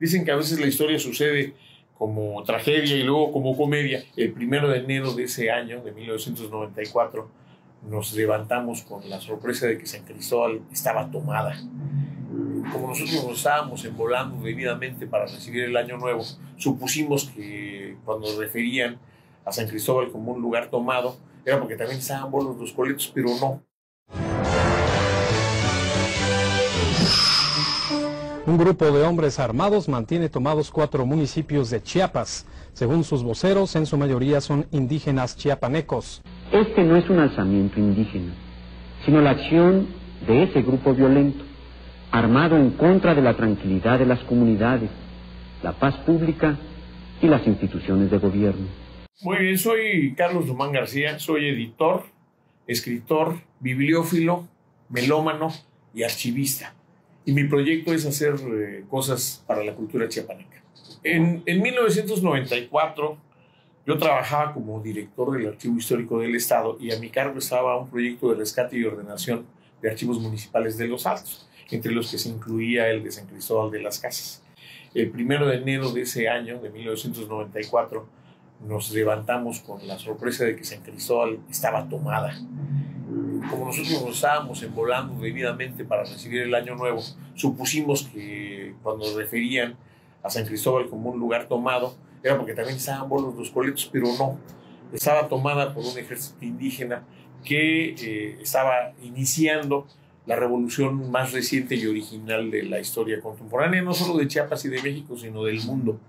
Dicen que a veces la historia sucede como tragedia y luego como comedia. El 1 de enero de ese año, de 1994, nos levantamos con la sorpresa de que San Cristóbal estaba tomada. Como nosotros nos estábamos envolando debidamente para recibir el año nuevo, supusimos que cuando referían a San Cristóbal como un lugar tomado, era porque también estaban bolos los coletos, pero no. Un grupo de hombres armados mantiene tomados 4 municipios de Chiapas. Según sus voceros, en su mayoría son indígenas chiapanecos. Este no es un alzamiento indígena, sino la acción de ese grupo violento, armado en contra de la tranquilidad de las comunidades, la paz pública y las instituciones de gobierno. Muy bien, soy Carlos Dumán García, soy editor, escritor, bibliófilo, melómano y archivista. Y mi proyecto es hacer cosas para la cultura chiapaneca. En 1994 yo trabajaba como director del Archivo Histórico del Estado y a mi cargo estaba un proyecto de rescate y ordenación de archivos municipales de Los Altos, entre los que se incluía el de San Cristóbal de las Casas. El 1 de enero de ese año, de 1994, nos levantamos con la sorpresa de que San Cristóbal estaba tomada. Como nosotros nos estábamos envolando debidamente para recibir el año nuevo, supusimos que cuando referían a San Cristóbal como un lugar tomado, era porque también estaban bolos los coletos, pero no. Estaba tomada por un ejército indígena que estaba iniciando la revolución más reciente y original de la historia contemporánea, no solo de Chiapas y de México, sino del mundo.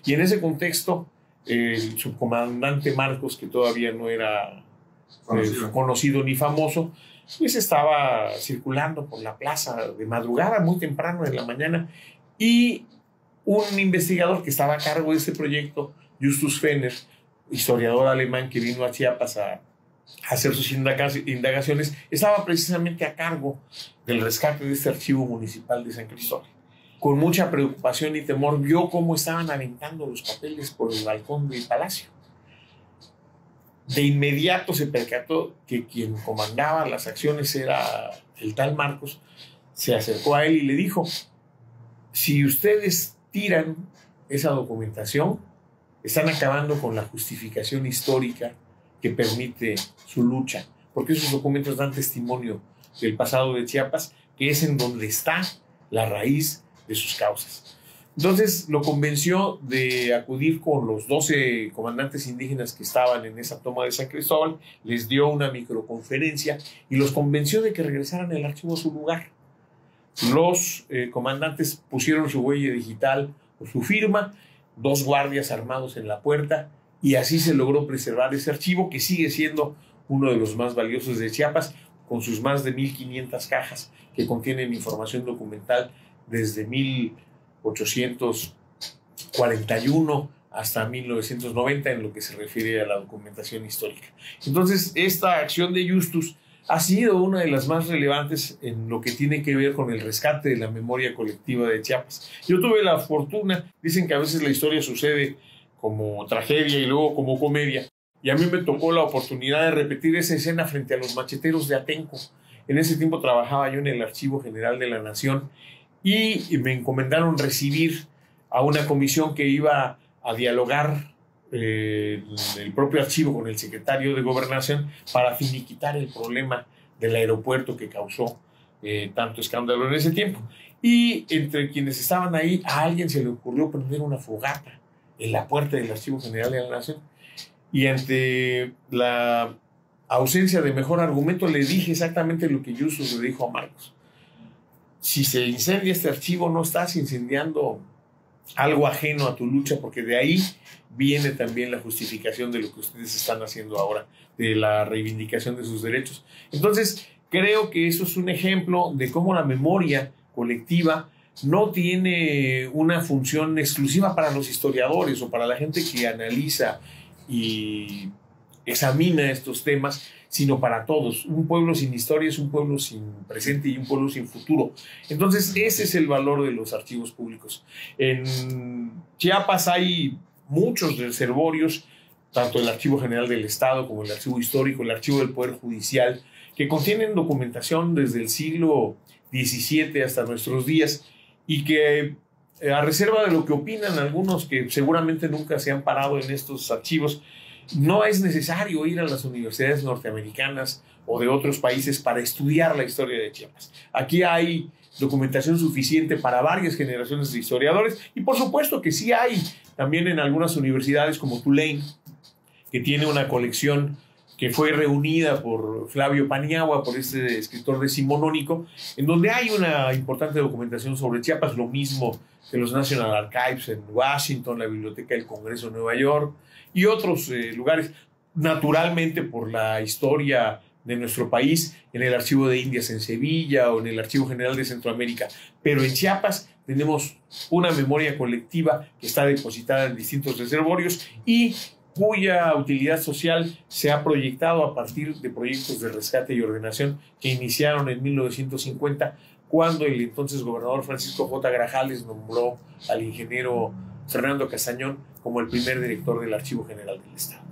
Y en ese contexto, el subcomandante Marcos, que todavía no era conocido ni famoso, pues estaba circulando por la plaza de madrugada, muy temprano en la mañana, y un investigador que estaba a cargo de este proyecto, Justus Fenner, historiador alemán que vino a Chiapas a hacer sus indagaciones, estaba precisamente a cargo del rescate de este archivo municipal de San Cristóbal. Con mucha preocupación y temor vio cómo estaban aventando los papeles por el balcón del palacio. De inmediato se percató que quien comandaba las acciones era el tal Marcos. Se acercó a él y le dijo: si ustedes tiran esa documentación, están acabando con la justificación histórica que permite su lucha, porque esos documentos dan testimonio del pasado de Chiapas, que es en donde está la raíz de sus causas. Entonces lo convenció de acudir con los 12 comandantes indígenas que estaban en esa toma de San Cristóbal, les dio una microconferencia y los convenció de que regresaran el archivo a su lugar. Los comandantes pusieron su huella digital o su firma, 2 guardias armados en la puerta, y así se logró preservar ese archivo, que sigue siendo uno de los más valiosos de Chiapas, con sus más de 1,500 cajas que contienen información documental desde 1841 hasta 1990 en lo que se refiere a la documentación histórica. Entonces, esta acción de Justus ha sido una de las más relevantes en lo que tiene que ver con el rescate de la memoria colectiva de Chiapas. Yo tuve la fortuna, dicen que a veces la historia sucede como tragedia y luego como comedia, y a mí me tocó la oportunidad de repetir esa escena frente a los macheteros de Atenco. En ese tiempo trabajaba yo en el Archivo General de la Nación y me encomendaron recibir a una comisión que iba a dialogar el propio archivo con el secretario de Gobernación para finiquitar el problema del aeropuerto que causó tanto escándalo en ese tiempo. Y entre quienes estaban ahí, a alguien se le ocurrió prender una fogata en la puerta del Archivo General de la Nación. Y ante la ausencia de mejor argumento, le dije exactamente lo que Justus le dijo a Marcos: si se incendia este archivo, no estás incendiando algo ajeno a tu lucha, porque de ahí viene también la justificación de lo que ustedes están haciendo ahora, de la reivindicación de sus derechos. Entonces, creo que eso es un ejemplo de cómo la memoria colectiva no tiene una función exclusiva para los historiadores o para la gente que analiza y examina estos temas, sino para todos. Un pueblo sin historia es un pueblo sin presente y un pueblo sin futuro. Entonces, ese es el valor de los archivos públicos. En Chiapas hay muchos reservorios, tanto el Archivo General del Estado como el Archivo Histórico, el Archivo del Poder Judicial, que contienen documentación desde el siglo XVII hasta nuestros días, y que a reserva de lo que opinan algunos que seguramente nunca se han parado en estos archivos, no es necesario ir a las universidades norteamericanas o de otros países para estudiar la historia de Chiapas. Aquí hay documentación suficiente para varias generaciones de historiadores y por supuesto que sí hay también en algunas universidades como Tulane, que tiene una colección que fue reunida por Flavio Paniagua, por este escritor decimonónico, en donde hay una importante documentación sobre Chiapas, lo mismo que los National Archives en Washington, la Biblioteca del Congreso de Nueva York y otros lugares, naturalmente por la historia de nuestro país, en el Archivo de Indias en Sevilla o en el Archivo General de Centroamérica. Pero en Chiapas tenemos una memoria colectiva que está depositada en distintos reservorios y cuya utilidad social se ha proyectado a partir de proyectos de rescate y ordenación que iniciaron en 1950, cuando el entonces gobernador Francisco J. Grajales nombró al ingeniero Fernando Castañón como el primer director del Archivo General del Estado.